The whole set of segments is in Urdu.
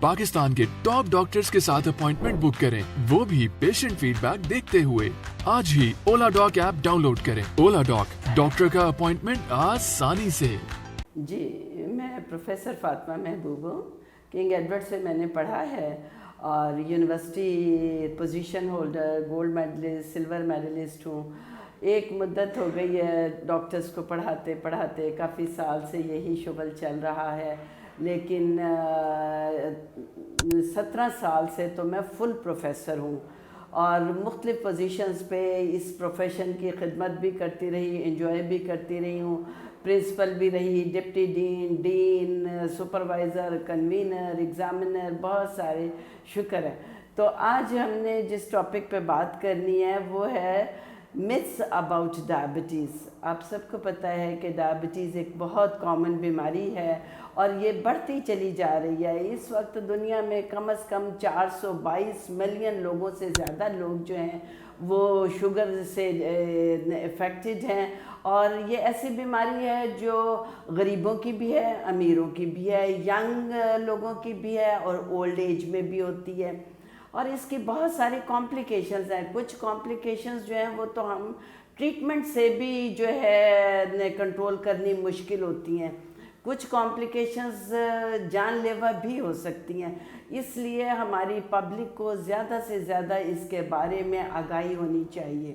پاکستان کے ٹاپ ڈاکٹرز کے ساتھ اپوائنٹمنٹ بک کریں، وہ بھی پیشنٹ فیڈ بیک دیکھتے ہوئے۔ آج ہی اولا ڈاک ایپ ڈاؤن لوڈ کریں۔ اولا ڈاک، ڈاکٹر کا اپوائنٹمنٹ آسانی سے۔ جی، میں پروفیسر فاطمہ محبوب ہوں۔ کنگ ایڈورڈ سے میں نے پڑھا ہے اور university position holder, gold medallist, silver medallist ہوں۔ ایک مدت ہو گئی ہے ڈاکٹرز کو پڑھاتے پڑھاتے، کافی سال سے یہی شغل چل رہا ہے، لیکن 17 سال سے تو میں فل پروفیسر ہوں اور مختلف پوزیشنز پہ اس پروفیشن کی خدمت بھی کرتی رہی، انجوائے بھی کرتی رہی ہوں۔ پرنسپل بھی رہی، ڈپٹی ڈین، سپروائزر، کنوینر، ایگزامنر، بہت سارے شکر ہے۔ تو آج ہم نے جس ٹاپک پہ بات کرنی ہے وہ ہے myths about ڈائبٹیز۔ آپ سب کو پتہ ہے کہ ڈائبٹیز ایک بہت کامن بیماری ہے اور یہ بڑھتی چلی جا رہی ہے۔ اس وقت دنیا میں کم از کم 422 ملین لوگوں سے زیادہ لوگ جو ہیں وہ شوگر سے افیکٹڈ ہیں، اور یہ ایسی بیماری ہے جو غریبوں کی بھی ہے، امیروں کی بھی ہے، ینگ لوگوں کی بھی ہے اور اولڈ ایج میں بھی ہوتی ہے، اور اس کی بہت ساری کمپلیکیشنز ہیں۔ کچھ کمپلیکیشنز جو ہیں وہ تو ہم ٹریٹمنٹ سے بھی جو ہے کنٹرول کرنی مشکل ہوتی ہیں، کچھ کمپلیکیشنز جان لیوا بھی ہو سکتی ہیں۔ اس لیے ہماری پبلک کو زیادہ سے زیادہ اس کے بارے میں آگاہی ہونی چاہیے۔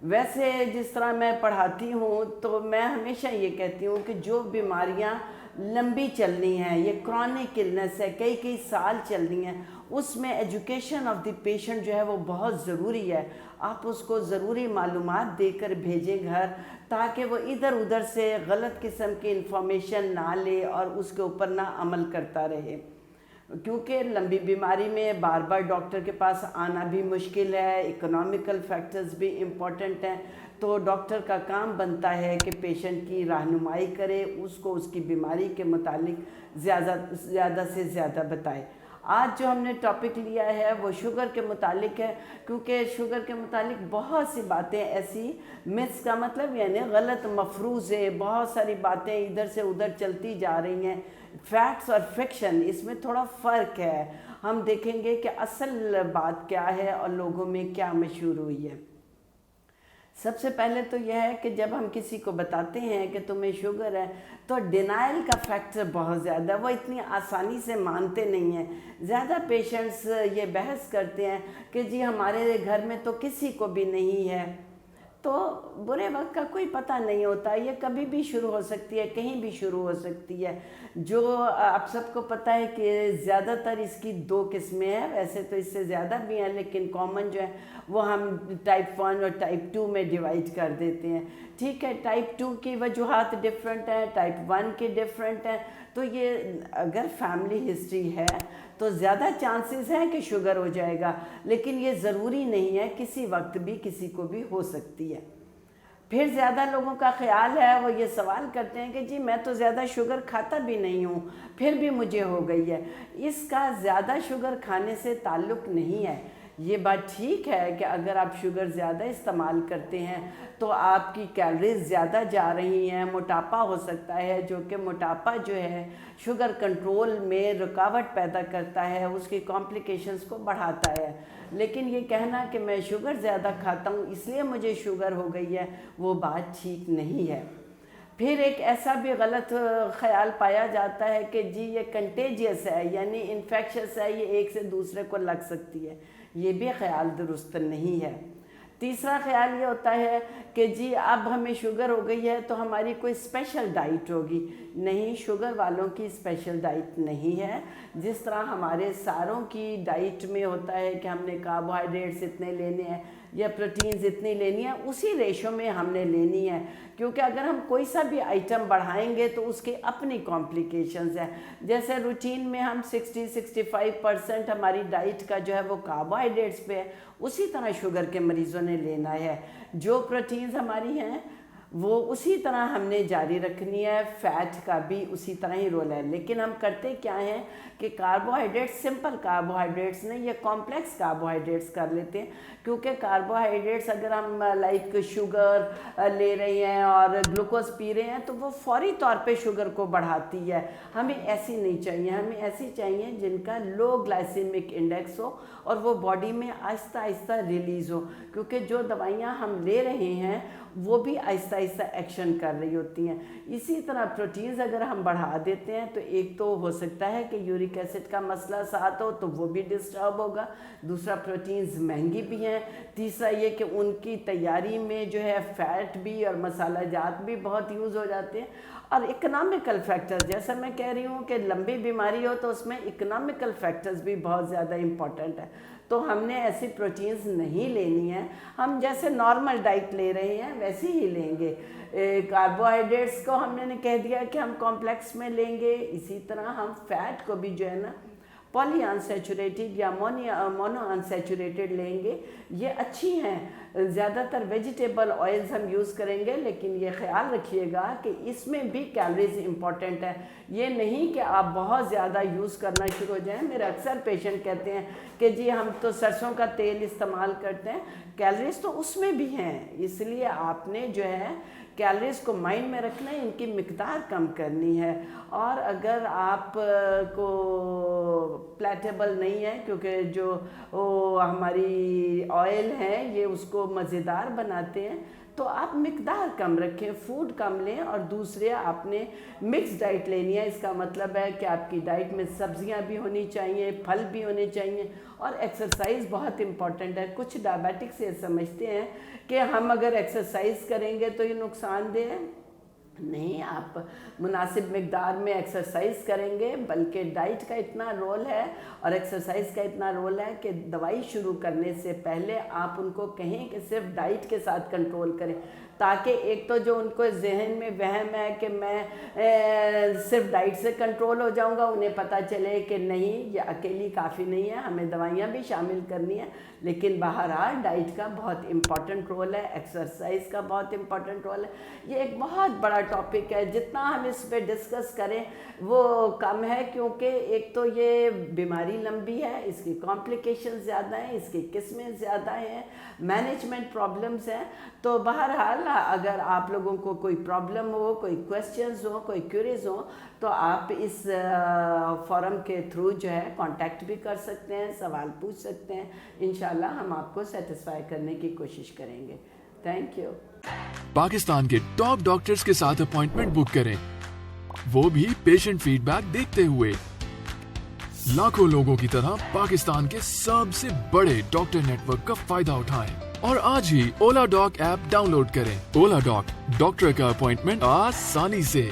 ویسے جس طرح میں پڑھاتی ہوں تو میں ہمیشہ یہ کہتی ہوں کہ جو بیماریاں لمبی چلنی ہیں، یہ کرونک النس ہے، کئی سال چلنی ہیں، اس میں ایجوکیشن آف دی پیشنٹ جو ہے وہ بہت ضروری ہے۔ آپ اس کو ضروری معلومات دے کر بھیجیں گھر، تاکہ وہ ادھر ادھر سے غلط قسم کی انفارمیشن نہ لے اور اس کے اوپر نہ عمل کرتا رہے، کیونکہ لمبی بیماری میں بار بار ڈاکٹر کے پاس آنا بھی مشکل ہے، اکنامیکل فیکٹرز بھی امپورٹنٹ ہیں، تو ڈاکٹر کا کام بنتا ہے کہ پیشنٹ کی رہنمائی کرے، اس کو اس کی بیماری کے متعلق زیادہ سے زیادہ بتائے۔ آج جو ہم نے ٹاپک لیا ہے وہ شوگر کے متعلق ہے، کیونکہ شوگر کے متعلق بہت سی باتیں ایسی، myths کا مطلب یعنی غلط مفروضے، بہت ساری باتیں ادھر سے ادھر چلتی جا رہی ہیں۔ فیکٹس اور فکشن، اس میں تھوڑا فرق ہے۔ ہم دیکھیں گے کہ اصل بات کیا ہے اور لوگوں میں کیا مشہور ہوئی ہے۔ سب سے پہلے تو یہ ہے کہ جب ہم کسی کو بتاتے ہیں کہ تمہیں شوگر ہے تو ڈینائل کا فیکٹر بہت زیادہ ہے، وہ اتنی آسانی سے مانتے نہیں ہیں۔ زیادہ پیشنٹس یہ بحث کرتے ہیں کہ جی ہمارے گھر میں تو کسی کو بھی نہیں ہے، تو برے وقت کا کوئی پتہ نہیں ہوتا، یہ کبھی بھی شروع ہو سکتی ہے، کہیں بھی شروع ہو سکتی ہے۔ جو آپ سب کو پتہ ہے کہ زیادہ تر اس کی 2 قسمیں ہیں، ویسے تو اس سے زیادہ بھی ہیں، لیکن کامن جو ہے وہ ہم ٹائپ 1 اور ٹائپ 2 میں ڈیوائڈ کر دیتے ہیں۔ ٹھیک ہے، ٹائپ 2 کی وجوہات ڈیفرنٹ ہیں، ٹائپ 1 کے ڈیفرنٹ ہیں، تو یہ اگر فیملی ہسٹری ہے تو زیادہ چانسز ہیں کہ شوگر ہو جائے گا، لیکن یہ ضروری نہیں ہے، کسی وقت بھی کسی کو بھی ہو سکتی ہے۔ پھر زیادہ لوگوں کا خیال ہے، وہ یہ سوال کرتے ہیں کہ جی میں تو زیادہ شوگر کھاتا بھی نہیں ہوں، پھر بھی مجھے ہو گئی ہے۔ اس کا زیادہ شوگر کھانے سے تعلق نہیں ہے۔ یہ بات ٹھیک ہے کہ اگر آپ شوگر زیادہ استعمال کرتے ہیں تو آپ کی کیلریز زیادہ جا رہی ہیں، موٹاپا ہو سکتا ہے، جو کہ موٹاپا جو ہے شوگر کنٹرول میں رکاوٹ پیدا کرتا ہے، اس کی کمپلیکیشنز کو بڑھاتا ہے۔ لیکن یہ کہنا کہ میں شوگر زیادہ کھاتا ہوں اس لیے مجھے شوگر ہو گئی ہے، وہ بات ٹھیک نہیں ہے۔ پھر ایک ایسا بھی غلط خیال پایا جاتا ہے کہ جی یہ کنٹیجیس ہے، یعنی انفیکشس ہے، یہ ایک سے دوسرے کو لگ سکتی ہے۔ یہ بھی خیال درست نہیں ہے۔ تیسرا خیال یہ ہوتا ہے کہ جی اب ہمیں شوگر ہو گئی ہے تو ہماری کوئی اسپیشل ڈائٹ ہوگی۔ نہیں، شوگر والوں کی اسپیشل ڈائٹ نہیں ہے۔ جس طرح ہمارے ساروں کی ڈائٹ میں ہوتا ہے کہ ہم نے کاربوہائیڈریٹس اتنے لینے ہیں یا پروٹینز اتنی لینی ہے، اسی ریشو میں ہم نے لینی ہے، کیونکہ اگر ہم کوئی سا بھی آئٹم بڑھائیں گے تو اس کی اپنی کمپلیکیشنز ہیں۔ جیسے روٹین میں ہم 60-65% ہماری ڈائٹ کا جو ہے وہ کاربوہائیڈریٹس پہ ہے، اسی طرح شوگر کے مریضوں نے لینا ہے۔ جو پروٹینز ہماری ہیں وہ اسی طرح ہم نے جاری رکھنی ہے. فیٹ کا بھی اسی طرح ہی رول ہے. لیکن ہم کرتے کیا ہیں کہ کاربوہائیڈریٹس سمپل کاربوہائیڈریٹس نہیں، یہ کمپلیکس کاربوہائیڈریٹس کر لیتے ہیں. کیونکہ کاربوہائیڈریٹس اگر ہم لائک شوگر لے رہے ہیں اور گلوکوز پی رہے ہیں تو وہ فوری طور پہ شوگر کو بڑھاتی ہے. ہمیں ایسی نہیں چاہیے، ہمیں ایسی چاہیے جن کا لو گلائسیمک انڈیکس ہو اور وہ باڈی میں آہستہ آہستہ ریلیز ہو. کیونکہ جو دوائیاں ہم لے رہے ہیں وہ بھی آہستہ آہستہ ایکشن کر رہی ہوتی ہیں. اسی طرح پروٹینز اگر ہم بڑھا دیتے ہیں تو ایک تو ہو سکتا ہے کہ یورک ایسڈ کا مسئلہ ساتھ ہو تو وہ بھی ڈسٹرب ہوگا. دوسرا پروٹینز مہنگی بھی ہیں. تیسرا یہ کہ ان کی تیاری میں جو ہے فیٹ بھی اور مسالہ جات بھی بہت یوز ہو جاتے ہیں. اور اکنامکل فیکٹرز، جیسا میں کہہ رہی ہوں کہ لمبی بیماری ہو تو اس میں اکنامکل فیکٹرز بھی بہت زیادہ امپورٹنٹ ہے. تو ہم نے ایسی پروٹینز نہیں لینی ہیں. ہم جیسے نارمل ڈائٹ لے رہے ہیں ویسے ہی لیں گے. کاربوہائیڈریٹس کو ہم نے کہہ دیا کہ ہم کمپلیکس میں لیں گے. اسی طرح ہم فیٹ کو بھی جو ہے نا پولی انسیچوریٹڈ یا مونو انسیچوریٹڈ لیں گے. یہ اچھی ہیں. زیادہ تر ویجیٹیبل آئلز ہم یوز کریں گے، لیکن یہ خیال رکھیے گا کہ اس میں بھی کیلوریز امپورٹنٹ ہے. یہ نہیں کہ آپ بہت زیادہ یوز کرنا شروع ہو جائیں. میرے اکثر پیشنٹ کہتے ہیں کہ جی ہم تو سرسوں کا تیل استعمال کرتے ہیں، کیلوریز تو اس میں بھی ہیں. اس لیے آپ نے جو ہے کیلوریز کو مائنڈ میں رکھنا ہے، ان کی مقدار کم کرنی ہے. اور اگر آپ کو پلیٹیبل نہیں ہے، کیونکہ جو ہماری آئل ہے یہ اس کو مزیدار بناتے ہیں، تو آپ مقدار کم رکھیں، فوڈ کم لیں. اور دوسرے آپ نے مکس ڈائٹ لینی ہے. اس کا مطلب ہے کہ آپ کی ڈائٹ میں سبزیاں بھی ہونی چاہیے، پھل بھی ہونے چاہیے، اور ایکسرسائز بہت امپورٹنٹ ہے. کچھ ڈائبیٹکس یہ سمجھتے ہیں کہ ہم اگر ایکسرسائز کریں گے تو یہ نقصان دہ ہے. نہیں، آپ مناسب مقدار میں ایکسرسائز کریں گے. بلکہ ڈائٹ کا اتنا رول ہے اور ایکسرسائز کا اتنا رول ہے کہ دوائی شروع کرنے سے پہلے آپ ان کو کہیں کہ صرف ڈائٹ کے ساتھ کنٹرول کریں، تاکہ ایک تو جو ان کو ذہن میں وہم ہے کہ میں صرف ڈائٹ سے کنٹرول ہو جاؤں گا، انہیں پتہ چلے کہ نہیں، یہ اکیلی کافی نہیں ہے، ہمیں دوائیاں بھی شامل کرنی ہیں. لیکن بہرحال ڈائٹ کا بہت امپورٹنٹ رول ہے، ایکسرسائز کا بہت امپورٹنٹ رول ہے. یہ ایک بہت بڑا ٹاپک ہے. جتنا ہم اس پہ ڈسکس کریں وہ کم ہے، کیونکہ ایک تو یہ بیماری لمبی ہے، اس کی کمپلیکیشن زیادہ ہیں، اس کی قسمیں زیادہ ہیں، مینجمنٹ پرابلمز ہیں. تو بہرحال اگر آپ لوگوں کو کوئی پرابلم ہو، کوئی کویسچنز ہو، کوئی کیوریز ہو، تو آپ اس فورم کے تھرو جو ہے کانٹیکٹ بھی کر سکتے ہیں، سوال پوچھ سکتے ہیں. انشاءاللہ ہم آپ کو سیٹسفائی کرنے کی کوشش کریں گے. Thank you. پاکستان کے ٹاپ ڈاکٹرز کے ساتھ اپوائنٹمنٹ بک کریں، وہ بھی پیشنٹ فیڈ بیک دیکھتے ہوئے. لاکھوں لوگوں کی طرح پاکستان کے سب سے بڑے ڈاکٹر نیٹ ورک کا فائدہ اٹھائیں اور آج ہی اولا ڈاک ایپ ڈاؤن لوڈ کریں. اولا ڈاک، ڈاکٹر کا اپوائنٹمنٹ آسانی سے.